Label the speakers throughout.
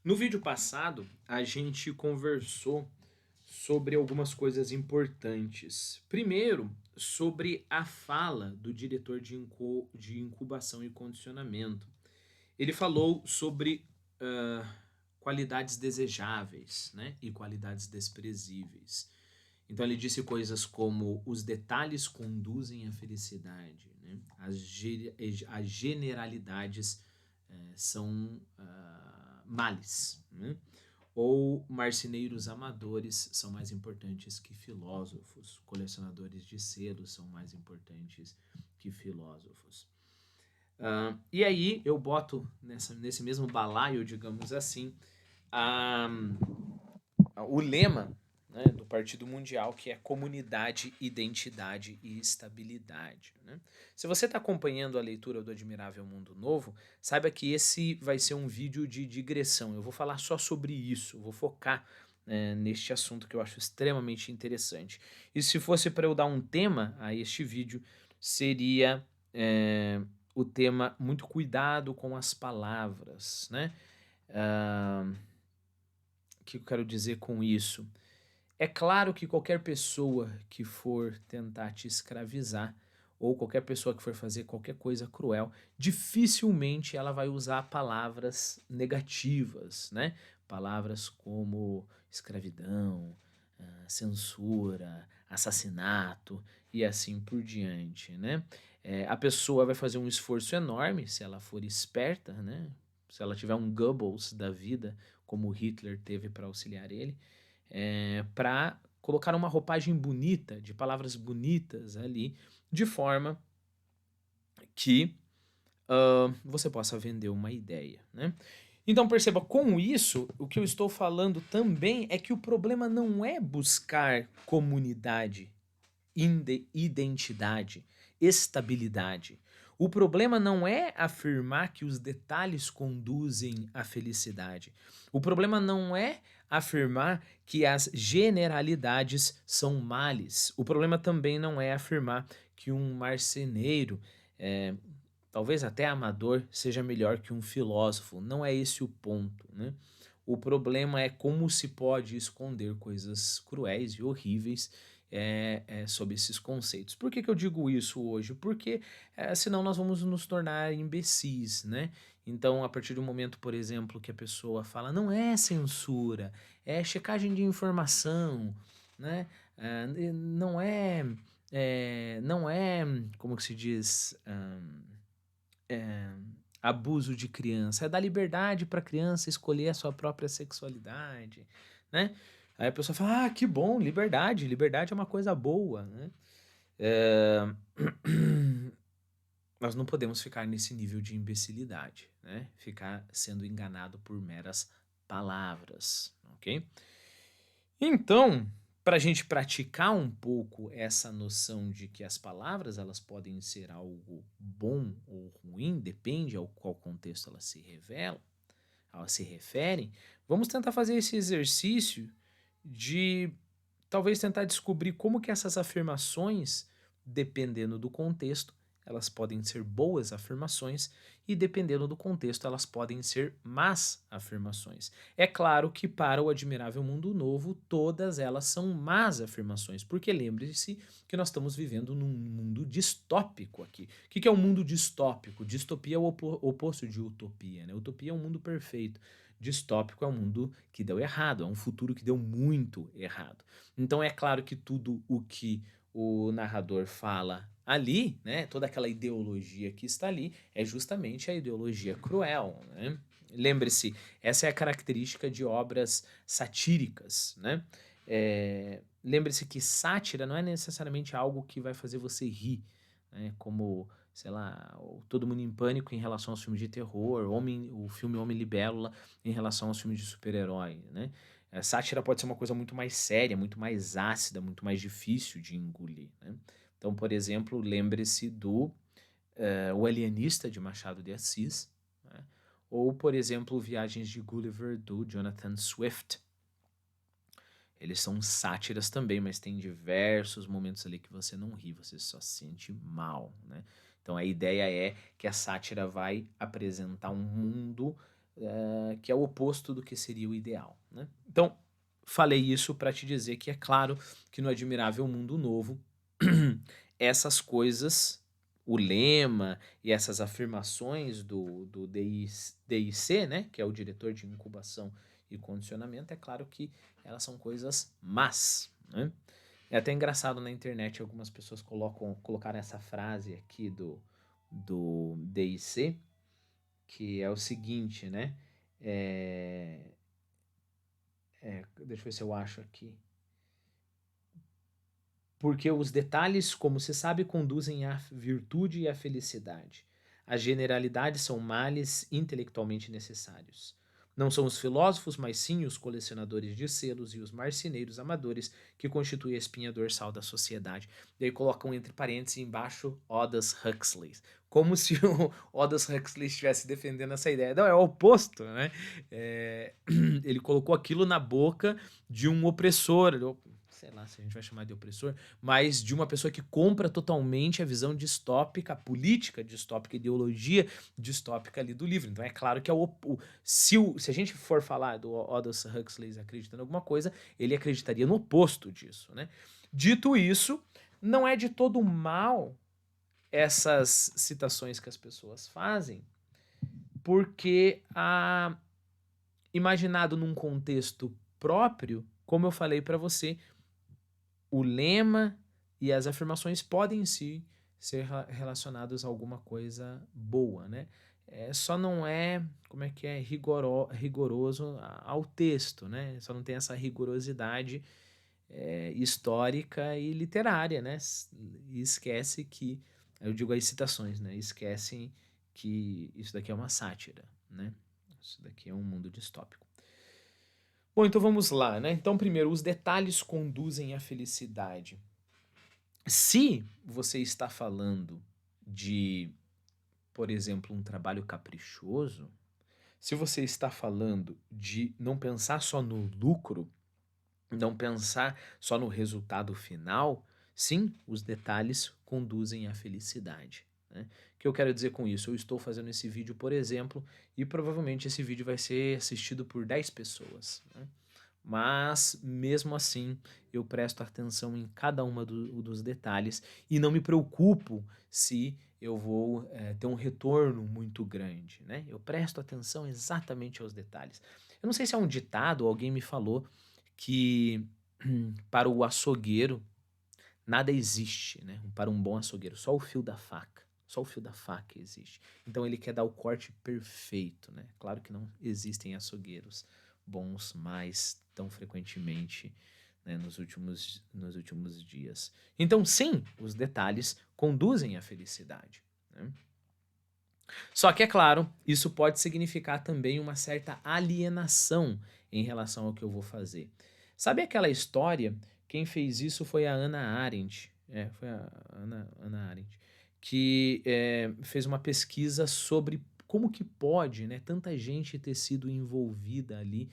Speaker 1: No vídeo passado, a gente conversou sobre algumas coisas importantes. Primeiro, sobre a fala do diretor de incubação e condicionamento. Ele falou sobre ah, qualidades desejáveis, né, e qualidades desprezíveis. Então ele disse coisas como os detalhes conduzem à felicidade, né? As generalidades são males, né? Ou marceneiros amadores são mais importantes que filósofos, colecionadores de selos são mais importantes que filósofos. E aí eu boto nesse mesmo balaio, digamos assim, a, o lema, né, do Partido Mundial, que é comunidade, identidade e estabilidade. Né? Se você está acompanhando a leitura do Admirável Mundo Novo, saiba que esse vai ser um vídeo de digressão. Eu vou falar só sobre isso, vou focar neste assunto que eu acho extremamente interessante. E se fosse para eu dar um tema a este vídeo, seria o tema muito cuidado com as palavras, né? O que eu quero dizer com isso? É claro que qualquer pessoa que for tentar te escravizar, ou qualquer pessoa que for fazer qualquer coisa cruel, dificilmente ela vai usar palavras negativas, né? Palavras como escravidão, censura, assassinato e assim por diante, né? A pessoa vai fazer um esforço enorme, se ela for esperta, né? Se ela tiver um Goebbels da vida, como Hitler teve para auxiliar ele, para colocar uma roupagem bonita, de palavras bonitas ali, de forma que você possa vender uma ideia, né? Então perceba, com isso, o que eu estou falando também é que o problema não é buscar comunidade, identidade, estabilidade. O problema não é afirmar que os detalhes conduzem à felicidade. O problema não é afirmar que as generalidades são males. O problema também não é afirmar que um marceneiro, é, talvez até amador, seja melhor que um filósofo. Não é esse o ponto, né? O problema é como se pode esconder coisas cruéis e horríveis sob esses conceitos. Por que eu digo isso hoje? Porque senão nós vamos nos tornar imbecis, né? Então, a partir do momento, por exemplo, que a pessoa fala não é censura, é checagem de informação, né? Não é, não é, como que se diz, é, abuso de criança, é dar liberdade para a criança escolher a sua própria sexualidade, né? Aí a pessoa fala, que bom, liberdade, liberdade é uma coisa boa, né? É, Nós não podemos ficar nesse nível de imbecilidade, né? Ficar sendo enganado por meras palavras, ok? Então, para a gente praticar um pouco essa noção de que as palavras elas podem ser algo bom ou ruim, depende ao qual contexto elas se revelam, elas se referem, vamos tentar fazer esse exercício de talvez tentar descobrir como que essas afirmações, dependendo do contexto, elas podem ser boas afirmações e dependendo do contexto, elas podem ser más afirmações. É claro que para o Admirável Mundo Novo, todas elas são más afirmações, porque lembre-se que nós estamos vivendo num mundo distópico aqui. O que é um mundo distópico? Distopia é o oposto de utopia, né? Utopia é um mundo perfeito. Distópico é um mundo que deu errado, é um futuro que deu muito errado. Então é claro que tudo o que o narrador fala ali, né, toda aquela ideologia que está ali, é justamente a ideologia cruel, né? Lembre-se, essa é a característica de obras satíricas, né? Lembre-se que sátira não é necessariamente algo que vai fazer você rir, né? Como, sei lá, Todo Mundo em Pânico em relação aos filmes de terror, o filme Homem Libélula em relação aos filmes de super-herói, né? Sátira pode ser uma coisa muito mais séria, muito mais ácida, muito mais difícil de engolir, né? Então, por exemplo, lembre-se do O Alienista, de Machado de Assis, né? Ou, por exemplo, Viagens de Gulliver, do Jonathan Swift. Eles são sátiras também, mas tem diversos momentos ali que você não ri, você só sente mal, né? Então a ideia é que a sátira vai apresentar um mundo que é o oposto do que seria o ideal, né? Então, falei isso para te dizer que é claro que no Admirável Mundo Novo, essas coisas, o lema e essas afirmações do DIC, né, que é o diretor de incubação e condicionamento, é claro que elas são coisas más, né? É até engraçado na internet, algumas pessoas colocaram essa frase aqui do DIC, que é o seguinte, né? É, deixa eu ver se eu acho aqui. Porque os detalhes, como se sabe, conduzem à virtude e à felicidade. As generalidades são males intelectualmente necessários. Não são os filósofos, mas sim os colecionadores de selos e os marceneiros amadores que constituem a espinha dorsal da sociedade. E aí colocam entre parênteses embaixo Aldous Huxley. Como se o Aldous Huxley estivesse defendendo essa ideia. Não, é o oposto, né? Ele colocou aquilo na boca de um opressor, sei lá se a gente vai chamar de opressor, mas de uma pessoa que compra totalmente a visão distópica, a política distópica, a ideologia distópica ali do livro. Então é claro que se a gente for falar do Aldous Huxley acreditando em alguma coisa, ele acreditaria no oposto disso, né? Dito isso, não é de todo mal essas citações que as pessoas fazem, porque imaginado num contexto próprio, como eu falei para você, o lema e as afirmações podem sim ser relacionados a alguma coisa boa, né? Só não é, como é que é, rigoroso ao texto, né? Só não tem essa rigorosidade histórica e literária, né? E esquece que, eu digo as citações, né? Esquecem que isso daqui é uma sátira, né? Isso daqui é um mundo distópico. Bom, então vamos lá, né? Então, primeiro, os detalhes conduzem à felicidade. Se você está falando de, por exemplo, um trabalho caprichoso, se você está falando de não pensar só no lucro, não pensar só no resultado final, sim, os detalhes conduzem à felicidade, né? O que eu quero dizer com isso? Eu estou fazendo esse vídeo, por exemplo, e provavelmente esse vídeo vai ser assistido por 10 pessoas, né? Mas, mesmo assim, eu presto atenção em cada uma dos detalhes e não me preocupo se eu vou ter um retorno muito grande, né? Eu presto atenção exatamente aos detalhes. Eu não sei se é um ditado, alguém me falou que para o açougueiro nada existe, né? Para um bom açougueiro, só o fio da faca. Só o fio da faca existe. Então ele quer dar o corte perfeito, né? Claro que não existem açougueiros bons mais tão frequentemente, né, nos últimos dias. Então, sim, os detalhes conduzem à felicidade, né? Só que, é claro, isso pode significar também uma certa alienação em relação ao que eu vou fazer. Sabe aquela história? Quem fez isso foi a Hannah Arendt. Foi a Hannah Arendt, que fez uma pesquisa sobre como que pode, né, tanta gente ter sido envolvida ali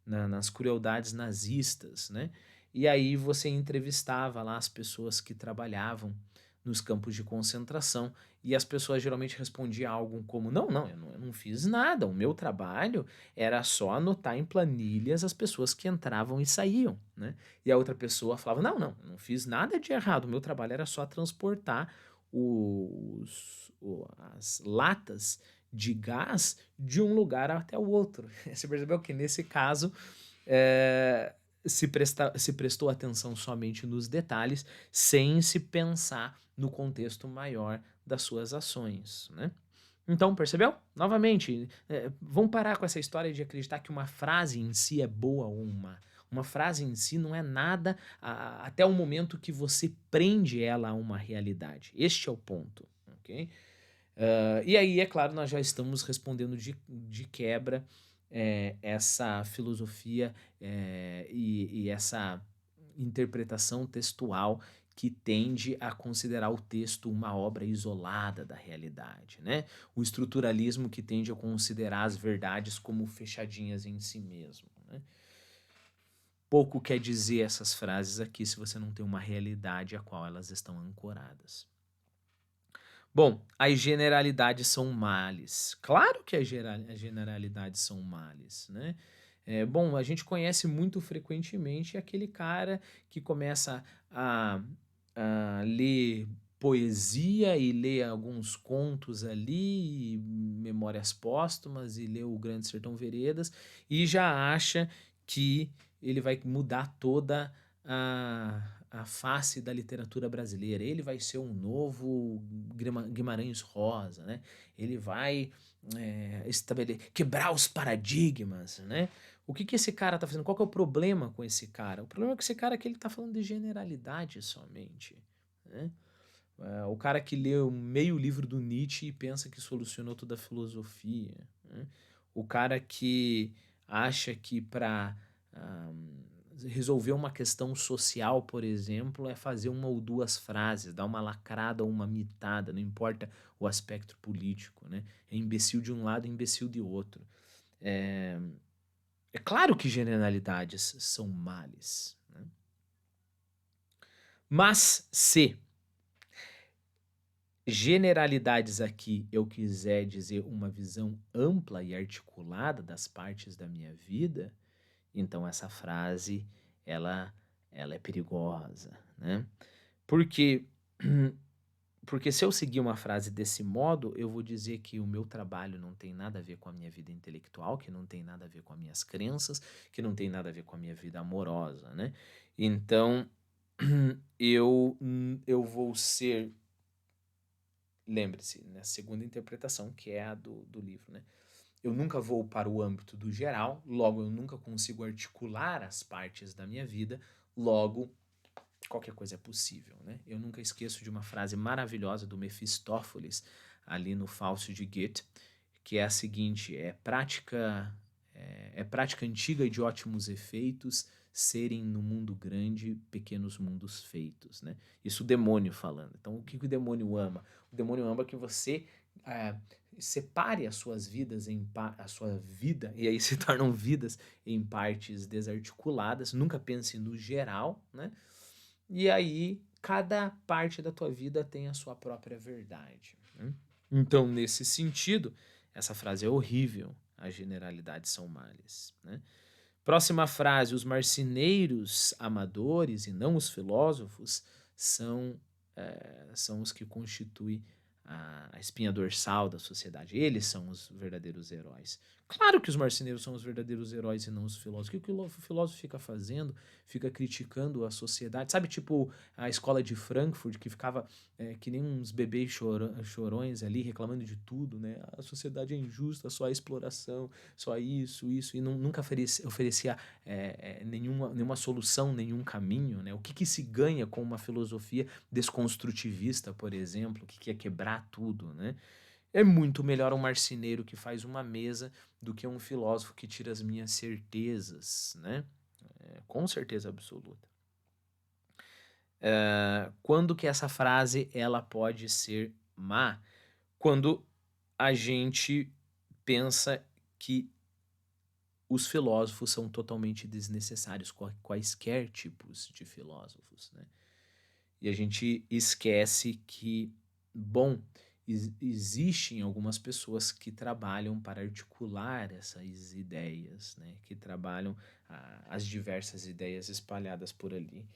Speaker 1: nas crueldades nazistas, né? E aí você entrevistava lá as pessoas que trabalhavam nos campos de concentração e as pessoas geralmente respondiam algo como: não, eu não fiz nada, o meu trabalho era só anotar em planilhas as pessoas que entravam e saíam, né? E a outra pessoa falava: eu não fiz nada de errado, o meu trabalho era só transportar as latas de gás de um lugar até o outro. Você percebeu que nesse caso se prestou atenção somente nos detalhes, sem se pensar no contexto maior das suas ações, né? Então, percebeu? Novamente, vamos parar com essa história de acreditar que uma frase em si é boa ou uma frase em si não é nada até o momento que você prende ela a uma realidade. Este é o ponto, ok? E aí, é claro, nós já estamos respondendo de quebra essa filosofia e essa interpretação textual que tende a considerar o texto uma obra isolada da realidade, né? O estruturalismo que tende a considerar as verdades como fechadinhas em si mesmo, né? Pouco quer dizer essas frases aqui se você não tem uma realidade a qual elas estão ancoradas. Bom, as generalidades são males. Claro que as generalidades são males, né? Bom, a gente conhece muito frequentemente aquele cara que começa a, a ler poesia e lê alguns contos ali, e memórias póstumas e lê o Grande Sertão Veredas e já acha que ele vai mudar toda a face da literatura brasileira. Ele vai ser um novo Guimarães Rosa, né? Ele vai quebrar os paradigmas, né? O que que esse cara tá fazendo? Qual que é o problema com esse cara? O problema é que esse cara aqui ele tá falando de generalidade somente, né? O cara que leu meio livro do Nietzsche e pensa que solucionou toda a filosofia, né? O cara que acha que para resolver uma questão social, por exemplo, é fazer uma ou duas frases, dar uma lacrada ou uma mitada, não importa o aspecto político, né? É imbecil de um lado e imbecil de outro. É, é claro que generalidades são males, né? Mas se generalidades aqui eu quiser dizer uma visão ampla e articulada das partes da minha vida, então essa frase ela ela é perigosa, né? Porque porque se eu seguir uma frase desse modo, eu vou dizer que o meu trabalho não tem nada a ver com a minha vida intelectual, que não tem nada a ver com as minhas crenças, que não tem nada a ver com a minha vida amorosa, né? Então, eu vou ser, lembre-se, na segunda interpretação, que é a do livro, né? Eu nunca vou para o âmbito do geral, logo eu nunca consigo articular as partes da minha vida, logo qualquer coisa é possível, né? Eu nunca esqueço de uma frase maravilhosa do Mefistófeles ali no Fausto de Goethe, que é a seguinte: é prática antiga e de ótimos efeitos serem no mundo grande pequenos mundos feitos, né? Isso o demônio falando. Então, o que o demônio ama? O demônio ama que você ah, separe as suas vidas a sua vida e aí se tornam vidas em partes desarticuladas. Nunca pense no geral, né? E aí, cada parte da tua vida tem a sua própria verdade, né? Então, nesse sentido, essa frase é horrível. As generalidades são males, né? Próxima frase: os marceneiros amadores e não os filósofos são, são os que constituem a espinha dorsal da sociedade. Eles são os verdadeiros heróis. Claro que os marceneiros são os verdadeiros heróis e não os filósofos. O que o filósofo fica fazendo? Fica criticando a sociedade. Sabe, tipo a escola de Frankfurt, que ficava que nem uns bebês chorões ali, reclamando de tudo, né? A sociedade é injusta, só a exploração, só isso, e nunca oferecia nenhuma solução, nenhum caminho, né? O que que se ganha com uma filosofia desconstrutivista, por exemplo, que quer quebrar tudo, né? É muito melhor um marceneiro que faz uma mesa do que um filósofo que tira as minhas certezas, né? Com certeza absoluta. Quando que essa frase ela pode ser má? Quando a gente pensa que os filósofos são totalmente desnecessários, quaisquer tipos de filósofos, né? E a gente esquece que, bom, existem algumas pessoas que trabalham para articular essas ideias, né? Que trabalham as diversas ideias espalhadas por ali.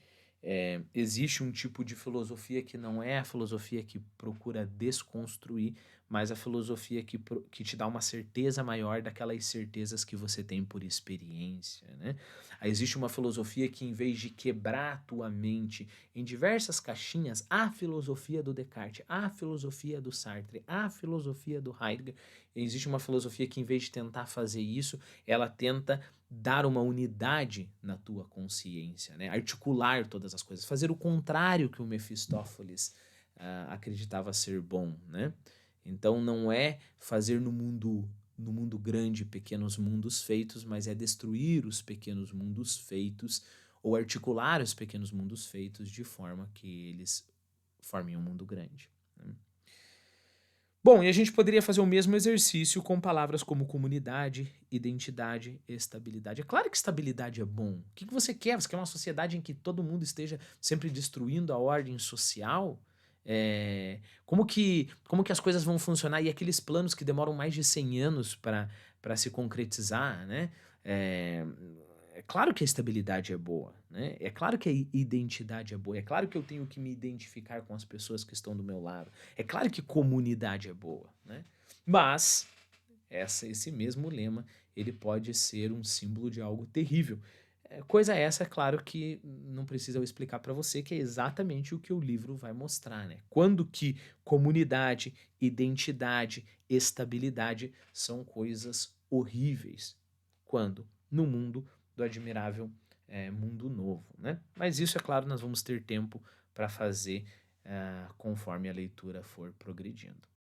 Speaker 1: Existe um tipo de filosofia que não é a filosofia que procura desconstruir, mas a filosofia que te dá uma certeza maior daquelas certezas que você tem por experiência, né? Aí existe uma filosofia que, em vez de quebrar a tua mente em diversas caixinhas, a filosofia do Descartes, a filosofia do Sartre, a filosofia do Heidegger, existe uma filosofia que, em vez de tentar fazer isso, ela tenta dar uma unidade na tua consciência, né? Articular todas as coisas, fazer o contrário que o Mefistófeles acreditava ser bom, né? Então não é fazer no mundo grande pequenos mundos feitos, mas é destruir os pequenos mundos feitos ou articular os pequenos mundos feitos de forma que eles formem um mundo grande, né? Bom, e a gente poderia fazer o mesmo exercício com palavras como comunidade, identidade, estabilidade. É claro que estabilidade é bom. O que que você quer? Você quer uma sociedade em que todo mundo esteja sempre destruindo a ordem social? Como que as coisas vão funcionar e aqueles planos que demoram mais de 100 anos para se concretizar, né? Eh, é claro que a estabilidade é boa, né? É claro que a identidade é boa, é claro que eu tenho que me identificar com as pessoas que estão do meu lado, é claro que comunidade é boa, né? Mas esse mesmo lema, ele pode ser um símbolo de algo terrível. Coisa essa, é claro que não precisa eu explicar para você, que é exatamente o que o livro vai mostrar, né? Quando que comunidade, identidade, estabilidade são coisas horríveis. Quando? No mundo do admirável mundo novo, né? Mas isso, é claro, nós vamos ter tempo para fazer conforme a leitura for progredindo.